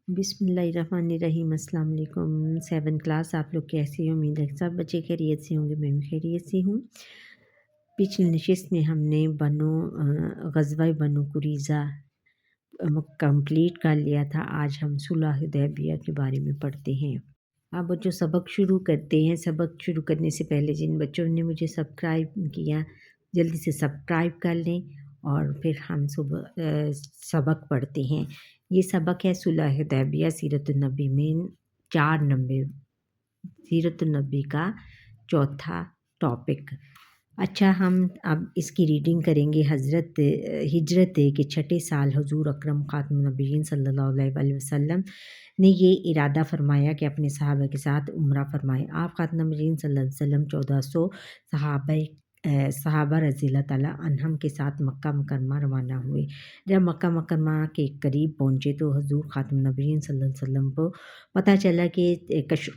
بسم اللہ الرحمن الرحیم۔ السلام علیکم 7 کلاس، آپ لوگ کیسے ہیں؟ امید ہے کہ سب بچے خیریت سے ہوں گے، میں بھی خیریت سے ہوں۔ پچھلی نشست میں ہم نے غزوہ بنو قریظہ کمپلیٹ کر لیا تھا۔ آج ہم صلح حدیبیہ کے بارے میں پڑھتے ہیں۔ اب جو سبق شروع کرتے ہیں، سبق شروع کرنے سے پہلے جن بچوں نے مجھے سبسکرائب کیا جلدی سے سبسکرائب کر لیں اور پھر ہم سبق پڑھتے ہیں۔ یہ سبق ہے صلح حدیبیہ سیرت النبی میں 4 نمبر، سیرت النبی کا چوتھا ٹاپک۔ اچھا، ہم اب اس کی ریڈنگ کریں گے۔ ہجرت کے چھٹے سال حضور اکرم خاتم النبیین صلی اللہ علیہ وسلم نے یہ ارادہ فرمایا کہ اپنے صحابہ کے ساتھ عمرہ فرمائیں۔ آپ خاتم النبیین صلی اللہ علیہ وسلم 1400 صحابہ رضی اللہ تعالیٰ عنہم کے ساتھ مکہ مکرمہ روانہ ہوئے۔ جب مکہ مکرمہ کے قریب پہنچے تو حضور خاتم النبیین صلی اللہ علیہ وسلم کو پتہ چلا کہ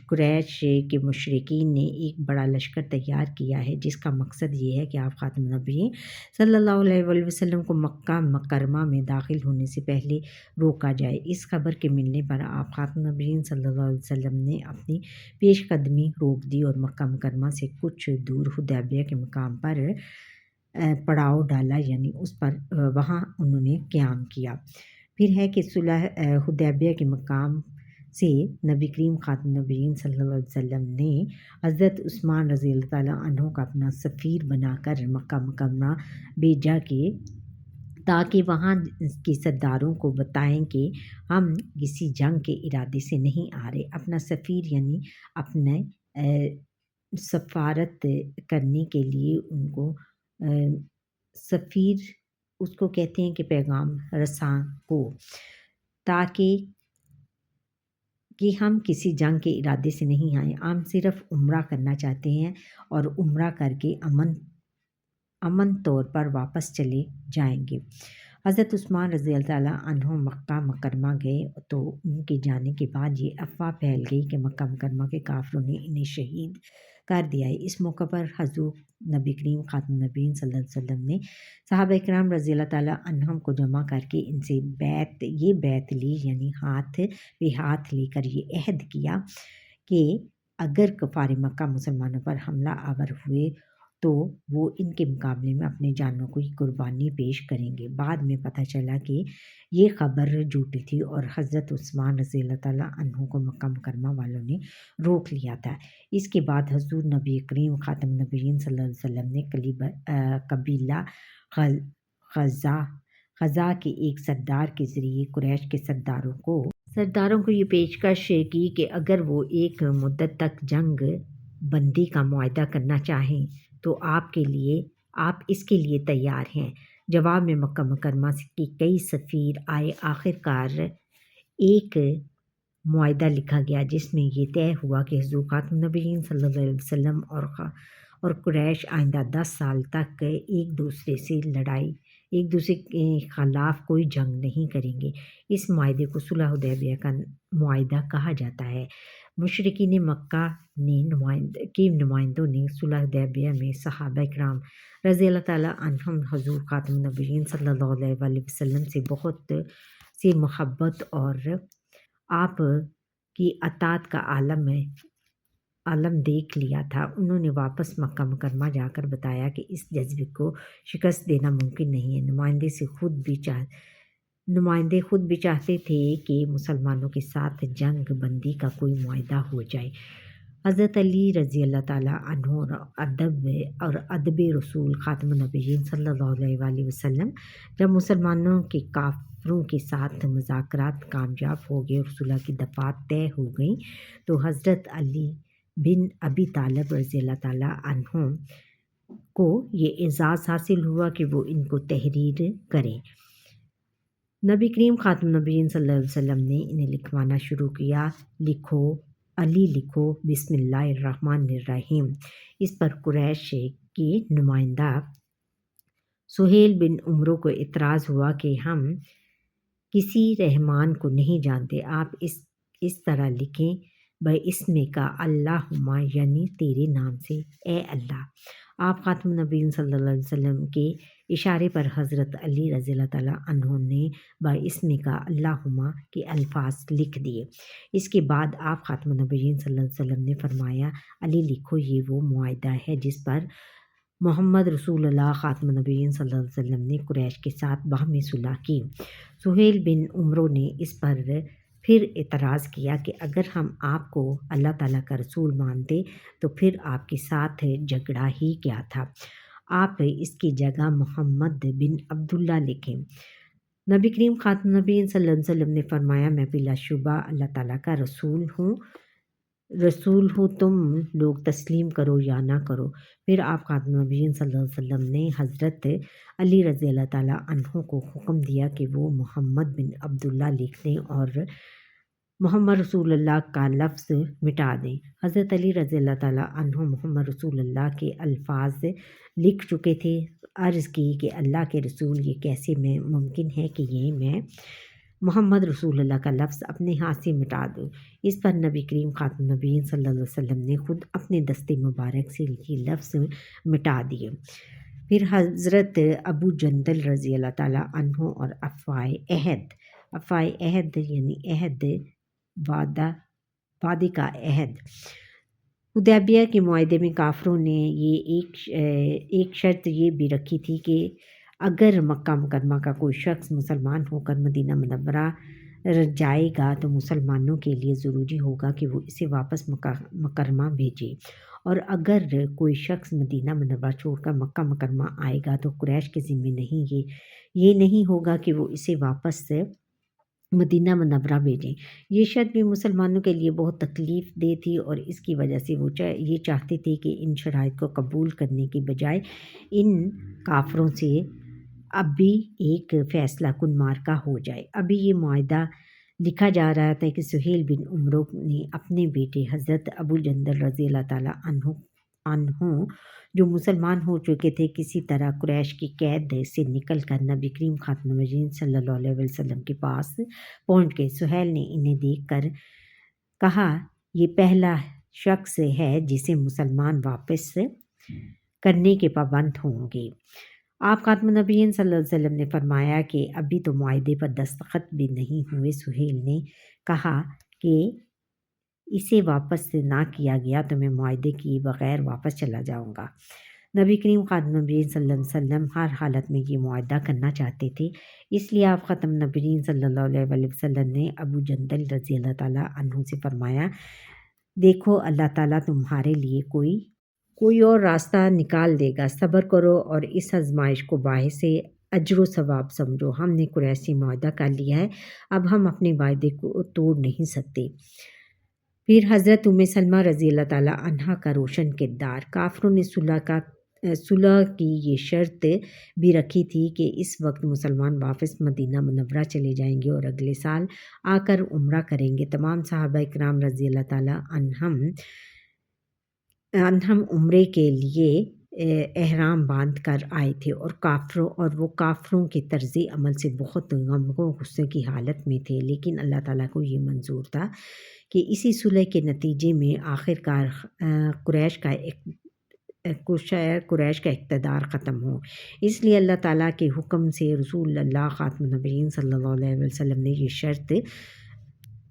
قریش کے مشرکین نے ایک بڑا لشکر تیار کیا ہے، جس کا مقصد یہ ہے کہ آپ خاتم النبیین صلی اللہ علیہ وسلم کو مکہ مکرمہ میں داخل ہونے سے پہلے روکا جائے۔ اس خبر کے ملنے پر آپ خاتم النبیین صلی اللہ علیہ وسلم نے اپنی پیش قدمی روک دی اور مکہ مکرمہ سے کچھ دور حدیبیہ کے مقام پر پڑاؤ ڈالا، یعنی اس پر وہاں انہوں نے قیام کیا۔ پھر ہے کہ صلح حدیبیہ کے مقام سے نبی کریم خاتم النبیین صلی اللہ علیہ وسلم نے حضرت عثمان رضی اللہ تعالیٰ عنہ کا اپنا سفیر بنا کر مکہ مکرمہ بھیجا تاکہ وہاں کے سرداروں کو بتائیں کہ ہم کسی جنگ کے ارادے سے نہیں آ رہے۔ اپنا سفیر یعنی اپنے سفارت کرنے کے لیے ان کو سفیر اس کو کہتے ہیں کہ پیغام رساں کو، تاکہ کہ ہم کسی جنگ کے ارادے سے نہیں آئے، ہم صرف عمرہ کرنا چاہتے ہیں اور عمرہ کر کے امن طور پر واپس چلے جائیں گے۔ حضرت عثمان رضی اللہ تعالیٰ عنہ مکہ مکرمہ گئے تو ان کے جانے کے بعد یہ افواہ پھیل گئی کہ مکہ مکرمہ کے کافروں نے انہیں شہید کر دیا ہے۔ اس موقع پر حضور نبی کریم خاتم النبیین صلی اللہ علیہ وسلم نے صحابہ کرام رضی اللہ تعالیٰ عنہم کو جمع کر کے ان سے بیعت لی، یعنی ہاتھ پہ ہاتھ لے کر یہ عہد کیا کہ اگر کفار مکہ مسلمانوں پر حملہ آور ہوئے تو وہ ان کے مقابلے میں اپنی جانوں کو قربانی پیش کریں گے۔ بعد میں پتہ چلا کہ یہ خبر جھوٹی تھی اور حضرت عثمان رضی اللہ تعالیٰ عنہ کو مکہ مکرمہ والوں نے روک لیا تھا۔ اس کے بعد حضور نبی کریم خاتم النبیین صلی اللہ علیہ وسلم نے قبیلہ خزا کے ایک سردار کے ذریعے قریش کے سرداروں کو یہ پیشکش کی کہ اگر وہ ایک مدت تک جنگ بندی کا معاہدہ کرنا چاہیں تو آپ اس کے لیے تیار ہیں۔ جواب میں مکہ مکرمہ کی کئی سفیر آئے۔ آخر کار ایک معاہدہ لکھا گیا جس میں یہ طے ہوا کہ حضور خاتم النبیین صلی اللہ علیہ وسلم اور قریش آئندہ 10 سال تک ایک دوسرے کے خلاف کوئی جنگ نہیں کریں گے۔ اس معاہدے کو صلح حدیبیہ کا معاہدہ کہا جاتا ہے۔ مشرکین مکہ کے نمائندوں نے صلح حدیبیہ میں صحابہ کرام رضی اللہ تعالیٰ عنہم حضور خاتم النبیین صلی اللہ علیہ وسلم سے بہت سی محبت اور آپ کی اطاعت کا عالم دیکھ لیا تھا۔ انہوں نے واپس مکہ مکرمہ جا کر بتایا کہ اس جذبے کو شکست دینا ممکن نہیں ہے۔ نمائندے خود بھی چاہتے تھے کہ مسلمانوں کے ساتھ جنگ بندی کا کوئی معاہدہ ہو جائے۔ حضرت علی رضی اللہ تعالیٰ عنہ اور ادب رسول خاتم النبیین صلی اللہ علیہ وسلم جب مسلمانوں کے کافروں کے ساتھ مذاکرات کامیاب ہو گئے اور صلح کی دفعات طے ہو گئیں تو حضرت علی بن ابی طالب رضی اللہ تعالیٰ عنہ کو یہ اعزاز حاصل ہوا کہ وہ ان کو تحریر کریں۔ نبی کریم خاتم النبیین صلی اللہ علیہ وسلم نے انہیں لکھوانا شروع کیا۔ علی لکھو بسم اللہ الرحمن الرحیم۔ اس پر قریش کے نمائندہ سہیل بن عمرو کو اعتراض ہوا کہ ہم کسی رحمان کو نہیں جانتے، آپ اس طرح لکھیں بِاسْمِکَ اللہم، یعنی تیرے نام سے اے اللہ۔ آپ خاتم النبیین صلی اللہ علیہ وسلم کے اشارے پر حضرت علی رضی اللہ تعالیٰ عنہ نے باسم کا اللہم کے الفاظ لکھ دیے۔ اس کے بعد آپ خاتم النبیین صلی اللہ علیہ وسلم نے فرمایا، علی لکھو، یہ وہ معاہدہ ہے جس پر محمد رسول اللہ خاتم النبیین صلی اللہ علیہ وسلم نے قریش کے ساتھ باہمی صلح کی۔ سہیل بن عمرو نے اس پر پھر اعتراض کیا کہ اگر ہم آپ کو اللہ تعالیٰ کا رسول مانتے تو پھر آپ کے ساتھ جھگڑا ہی کیا تھا، آپ اس کی جگہ محمد بن عبداللہ لکھیں۔ نبی کریم خاتم النبیین صلی اللہ علیہ وسلم نے فرمایا، میں بلا شبہ اللہ تعالیٰ کا رسول ہوں، تم لوگ تسلیم کرو یا نہ کرو۔ پھر آپ خاتم النبیین صلی اللہ علیہ وسلم نے حضرت علی رضی اللہ تعالیٰ عنہ کو حکم دیا کہ وہ محمد بن عبداللہ لکھ دیں اور محمد رسول اللہ کا لفظ مٹا دیں۔ حضرت علی رضی اللہ تعالیٰ عنہ محمد رسول اللہ کے الفاظ لکھ چکے تھے۔ عرض کی کہ اللہ کے رسول، یہ کیسے ممکن ہے کہ میں محمد رسول اللہ کا لفظ اپنے ہاتھ سے مٹا دوں؟ اس پر نبی کریم خاتم النبیین صلی اللہ علیہ وسلم نے خود اپنے دست مبارک سے یہ لفظ مٹا دیے۔ پھر حضرت ابو جندل رضی اللہ تعالیٰ عنہ اور افائے عہد یعنی عہد وعدے کا عہد، حدیبیہ کے معاہدے میں کافروں نے یہ ایک شرط یہ بھی رکھی تھی کہ اگر مکہ مکرمہ کا کوئی شخص مسلمان ہو کر مدینہ منورہ جائے گا تو مسلمانوں کے لیے ضروری ہوگا کہ وہ اسے واپس مکہ مکرمہ بھیجے، اور اگر کوئی شخص مدینہ منورہ چھوڑ کر مکہ مکرمہ آئے گا تو قریش کے ذمے یہ نہیں ہوگا کہ وہ اسے واپس مدینہ منورہ بھیجیں۔ یہ شرط بھی مسلمانوں کے لیے بہت تکلیف دہ تھی، اور اس کی وجہ سے وہ یہ چاہتے تھے کہ ان شرائط کو قبول کرنے کے بجائے ان کافروں سے اب بھی ایک فیصلہ کن معرکہ ہو جائے۔ ابھی یہ معاہدہ لکھا جا رہا تھا کہ سہیل بن عمرو نے اپنے بیٹے حضرت ابو جندل رضی اللہ تعالیٰ عنہ جو مسلمان ہو چکے تھے کسی طرح قریش کی قید سے نکل کر نبی کریم خاتم النبیین صلی اللہ علیہ وسلم کے پاس پہنچ گئے۔ سہیل نے انہیں دیکھ کر کہا، یہ پہلا شخص ہے جسے مسلمان واپس کرنے کے پابند ہوں گے۔ آپ خاتم النبیین صلی اللہ علیہ وسلم نے فرمایا کہ ابھی تو معاہدے پر دستخط بھی نہیں ہوئے۔ سہیل نے کہا کہ اسے واپس نہ کیا گیا تو میں معاہدے کیے بغیر واپس چلا جاؤں گا۔ نبی کریم خاتم النبیین صلی اللہ علیہ وسلم ہر حالت میں یہ معاہدہ کرنا چاہتے تھے، اس لیے آپ خاتم النبیین صلی اللہ علیہ وسلم نے ابو جندل رضی اللہ تعالیٰ عنہ سے فرمایا، دیکھو اللہ تعالیٰ تمہارے لیے کوئی اور راستہ نکال دے گا، صبر کرو اور اس آزمائش کو باعث اجر و ثواب سمجھو۔ ہم نے قریش سے معاہدہ کر لیا ہے، اب ہم اپنے وعدے کو توڑ نہیں سکتے۔ پھر حضرت ام سلمہ رضی اللہ تعالیٰ عنہا کا روشن کردار۔ کافروں نے صلح کی یہ شرط بھی رکھی تھی کہ اس وقت مسلمان واپس مدینہ منورہ چلے جائیں گے اور اگلے سال آ کر عمرہ کریں گے۔ تمام صحابہ کرام رضی اللہ تعالیٰ عنہم عمرے کے لیے احرام باندھ کر آئے تھے، اور وہ کافروں کے طرز عمل سے بہت غم و غصے کی حالت میں تھے، لیکن اللہ تعالیٰ کو یہ منظور تھا کہ اسی صلح کے نتیجے میں آخرکار قریش کا اقتدار ختم ہو۔ اس لیے اللہ تعالیٰ کے حکم سے رسول اللہ خاتم النبیین صلی اللہ علیہ وسلم نے یہ شرط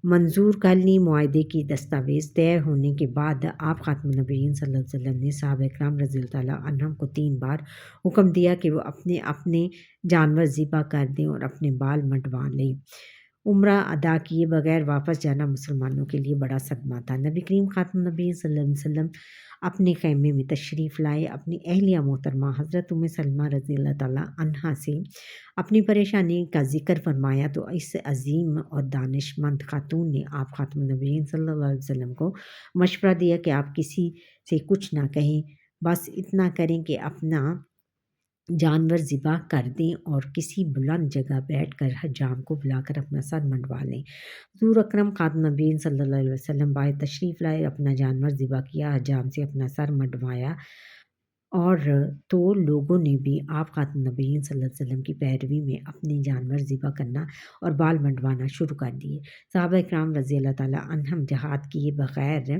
منظور کر لی۔ معاہدے کی دستاویز طے ہونے کے بعد آپ خاتم النبیین صلی اللہ علیہ وسلم نے صحابہ کرام رضی اللہ تعالیٰ عنہم کو 3 بار حکم دیا کہ وہ اپنے جانور ذبح کر دیں اور اپنے بال منڈوا لیں۔ عمرہ ادا کیے بغیر واپس جانا مسلمانوں کے لیے بڑا صدمہ تھا۔ نبی کریم خاتم النبیین صلی اللہ علیہ وسلم اپنے خیمے میں تشریف لائے، اپنی اہلیہ محترمہ حضرت ام سلمہ رضی اللہ تعالیٰ عنہا سے اپنی پریشانی کا ذکر فرمایا تو اس عظیم اور دانش مند خاتون نے آپ خاتم النبیین صلی اللہ علیہ وسلم کو مشورہ دیا کہ آپ کسی سے کچھ نہ کہیں، بس اتنا کریں کہ اپنا جانور ذبح کر دیں اور کسی بلند جگہ بیٹھ کر حجام کو بلا کر اپنا سر منڈوا لیں۔ حضور اکرم خاتم النبیین صلی اللہ علیہ وسلم باہر تشریف لائے، اپنا جانور ذبح کیا، حجام سے اپنا سر منڈوایا، اور تو لوگوں نے بھی آپ خاتم النبیین صلی اللہ علیہ وسلم کی پیروی میں اپنے جانور ذبح کرنا اور بال منڈوانا شروع کر دیے۔ صحابہ کرام رضی اللہ تعالیٰ عنہم جہاد کیے بغیر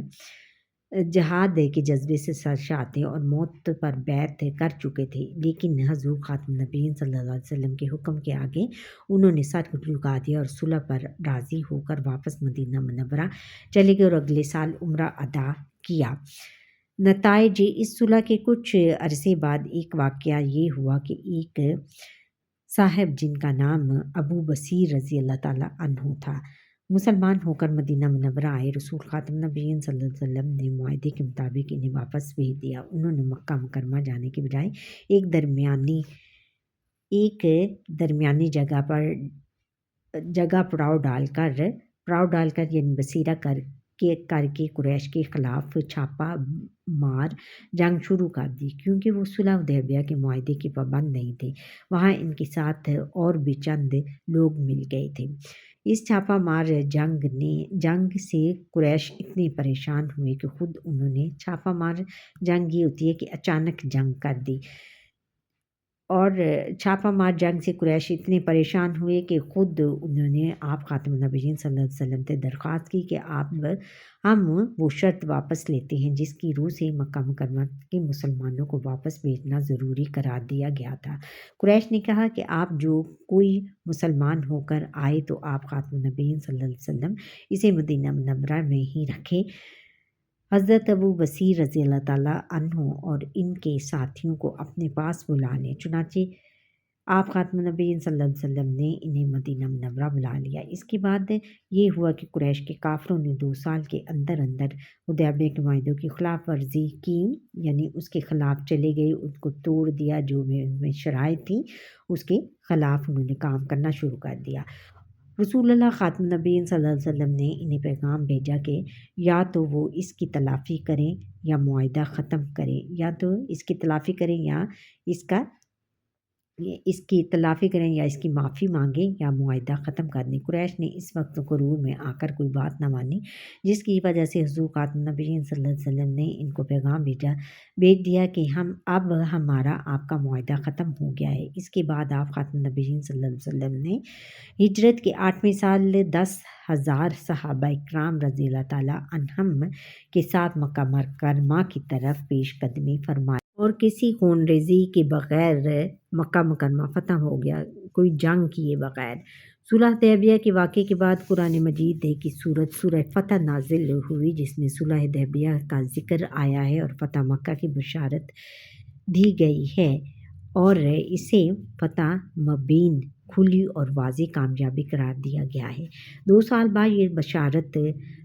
جہاد کے جذبے سے سرشار اور موت پر بیعت کر چکے تھے، لیکن حضور خاتم النبیین صلی اللہ علیہ وسلم کے حکم کے آگے انہوں نے سر جھکا دیا اور صلح پر راضی ہو کر واپس مدینہ منورہ چلے گئے اور اگلے سال عمرہ ادا کیا۔ نتائج اس صلح کے کچھ عرصے بعد ایک واقعہ یہ ہوا کہ ایک صاحب جن کا نام ابو بصیر رضی اللہ تعالیٰ عنہ تھا، مسلمان ہو کر مدینہ منورہ آئے۔ رسول خاتم النبیین صلی اللہ علیہ وسلم نے معاہدے کے مطابق انہیں واپس بھیج دیا۔ انہوں نے مکہ مکرمہ جانے کے بجائے ایک درمیانی جگہ پڑاؤ ڈال کر یعنی بصیرہ کر کے قریش کے خلاف چھاپا مار جنگ شروع کر دی، کیونکہ وہ صلح حدیبیہ کے معاہدے کے پابند نہیں تھے۔ وہاں ان کے ساتھ اور بھی چند لوگ مل گئے تھے۔ اس چھاپا مار جنگ سے قریش اتنے پریشان ہوئے کہ خود انہوں نے چھاپا مار جنگ یہ ہوتی ہے کہ اچانک جنگ کر دی، اور چھاپا مار جنگ سے قریش اتنے پریشان ہوئے کہ خود انہوں نے آپ خاتم النبیین صلی اللہ علیہ وسلم سے درخواست کی کہ ہم وہ شرط واپس لیتے ہیں جس کی روح سے مکہ مکرمہ کے مسلمانوں کو واپس بھیجنا ضروری قرار دیا گیا تھا۔ قریش نے کہا کہ آپ جو کوئی مسلمان ہو کر آئے تو آپ خاتم النبیین صلی اللہ علیہ وسلم اسے مدینہ منورہ میں ہی رکھیں۔ حضرت ابو بصیر رضی اللہ تعالیٰ عنہ اور ان کے ساتھیوں کو اپنے پاس بلا لیں۔ چنانچہ آپ خاتم النبیین صلی اللہ علیہ وسلم نے انہیں مدینہ منورہ بلا لیا۔ اس کے بعد یہ ہوا کہ قریش کے کافروں نے 2 سال کے اندر حدیبیہ کے معاہدوں کی خلاف ورزی کی، یعنی اس کے خلاف چلے گئے، ان کو توڑ دیا، جو ان میں شرائط تھیں اس کے خلاف انہوں نے کام کرنا شروع کر دیا۔ رسول اللہ خاتم النبیین صلی اللہ علیہ وسلم نے انہیں پیغام بھیجا کہ یا تو وہ اس کی تلافی کریں یا معاہدہ ختم کریں، یا تو اس کی تلافی کریں یا اس کی معافی مانگیں یا معاہدہ ختم کر دیں۔ قریش نے اس وقت غرور میں آ کر کوئی بات نہ مانی، جس کی وجہ سے حضور خاتم النبیین صلی اللہ علیہ وسلم نے ان کو پیغام بھیج دیا کہ اب ہمارا آپ کا معاہدہ ختم ہو گیا ہے۔ اس کے بعد آپ خاتم النبیین صلی اللہ علیہ وسلم نے ہجرت کے 8ویں سال 10,000 صحابہ اکرام رضی اللہ تعالیٰ عنہم کے ساتھ مکہ مکرمہ کی طرف پیش قدمی فرمائی اور کسی خون ریزی کے بغیر مکہ مکرمہ فتح ہو گیا، کوئی جنگ کیے بغیر۔ صلح حدیبیہ کے واقعے کے بعد قرآن مجید کی سورت سورہ فتح نازل ہوئی، جس میں صلح حدیبیہ کا ذکر آیا ہے اور فتح مکہ کی بشارت دی گئی ہے، اور اسے فتح مبین، کھلی اور واضح کامیابی قرار دیا گیا ہے۔ 2 سال بعد یہ بشارت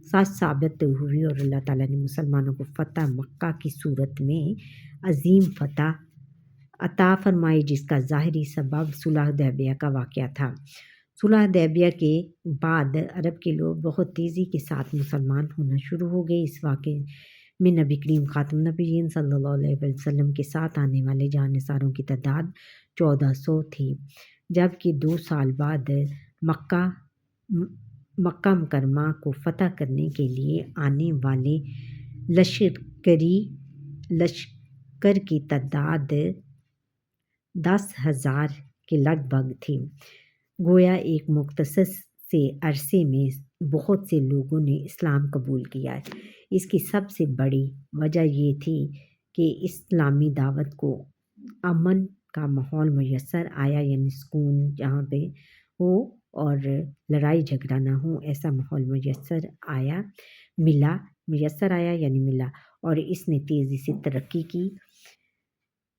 سچ ثابت ہوئی اور اللہ تعالیٰ نے مسلمانوں کو فتح مکہ کی صورت میں عظیم فتح عطا فرمائی، جس کا ظاہری سبب صلح حدیبیہ کا واقعہ تھا۔ صلح حدیبیہ کے بعد عرب کے لوگ بہت تیزی کے ساتھ مسلمان ہونا شروع ہو گئے۔ اس واقعے میں نبی کریم خاتم النبیین صلی اللہ علیہ وسلم کے ساتھ آنے والے جانصاروں کی تعداد 1400 تھی، جبکہ 2 سال بعد مکہ مکرمہ کو فتح کرنے کے لیے آنے والے لشکر کی تعداد 10,000 کے لگ بھگ تھی۔ گویا ایک مختصر سے عرصے میں بہت سے لوگوں نے اسلام قبول کیا۔ اس کی سب سے بڑی وجہ یہ تھی کہ اسلامی دعوت کو امن کا ماحول میسر آیا، یعنی سکون جہاں پہ ہو اور لڑائی جھگڑا نہ ہو، ایسا ماحول میسر آیا ملا، اور اس نے تیزی سے ترقی کی۔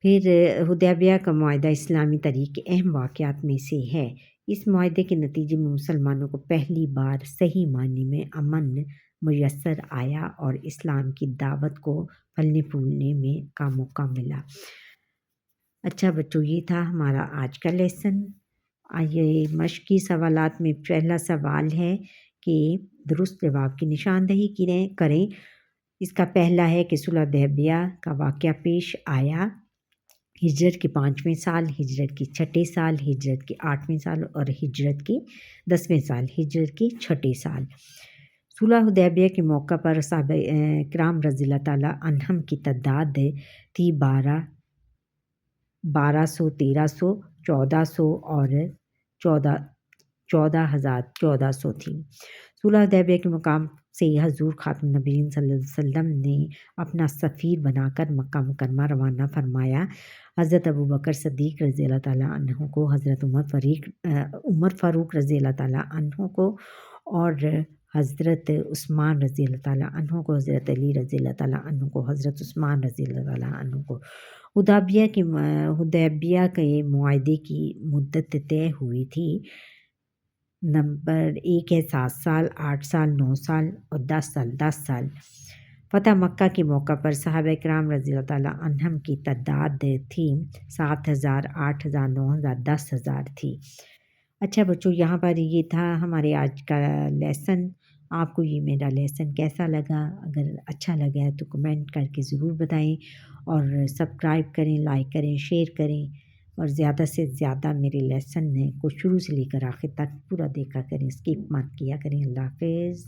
پھر حدیبیہ کا معاہدہ اسلامی تاریخ کے اہم واقعات میں سے ہے۔ اس معاہدے کے نتیجے میں مسلمانوں کو پہلی بار صحیح معنی میں امن میسر آیا اور اسلام کی دعوت کو پھلنے پھولنے کا موقع ملا۔ اچھا بچوں، یہ تھا ہمارا آج کا لیسن۔ آئیے مشقی سوالات میں پہلا سوال ہے کہ درست جواب کی نشاندہی کریں۔ اس کا پہلا ہے کہ صلح حدیبیہ کا واقعہ پیش آیا ہجرت کے 5ویں سال، ہجرت کے 6 سال، ہجرت کے 8ویں سال اور ہجرت کے 10ویں سال، ہجرت کے 6 سال۔ صلح حدیبیہ کے موقع پر صحابہ کرام رضی اللہ تعالیٰ عنہم کی تعداد تھی 1200، 1300، 1400 اور 14,1400 تھی۔ صلح حدیبیہ کے مقام سے حضور خاتم النبیین صلی اللہ علیہ وسلم نے اپنا سفیر بنا کر مکہ مکرمہ روانہ فرمایا۔ حضرت ابوبکر صدیق رضی اللہ تعالیٰ عنہ کو، حضرت عمر فاروق رضی اللہ تعالیٰ عنہ کو اور حضرت عثمان رضی اللہ تعالیٰ عنہ کو، حضرت علی رضی اللہ تعالیٰ عنہ کو، حضرت عثمان رضی اللہ تعالیٰ عنہ کو حدیبیہ کے معاہدے کی مدت طے ہوئی تھی۔ نمبر 1 ہے 7 سال، 8 سال، 9 سال اور 10 سال۔ 10 سال فتح مکہ کے موقع پر صحابہ کرام رضی اللہ تعالیٰ عنہم کی تعداد تھی 7,000، 8,000، 9,000، 10,000 تھی۔ اچھا بچوں، یہاں پر یہ تھا ہمارے آج کا لیسن۔ آپ کو یہ میرا لیسن کیسا لگا؟ اگر اچھا لگا ہے تو کمنٹ کر کے ضرور بتائیں، اور سبسکرائب کریں، لائک کریں، شیئر کریں، اور زیادہ سے زیادہ میرے لیسن کو شروع سے لے کر آخر تک پورا دیکھا کریں، اسکپ مت کیا کریں۔ اللہ حافظ۔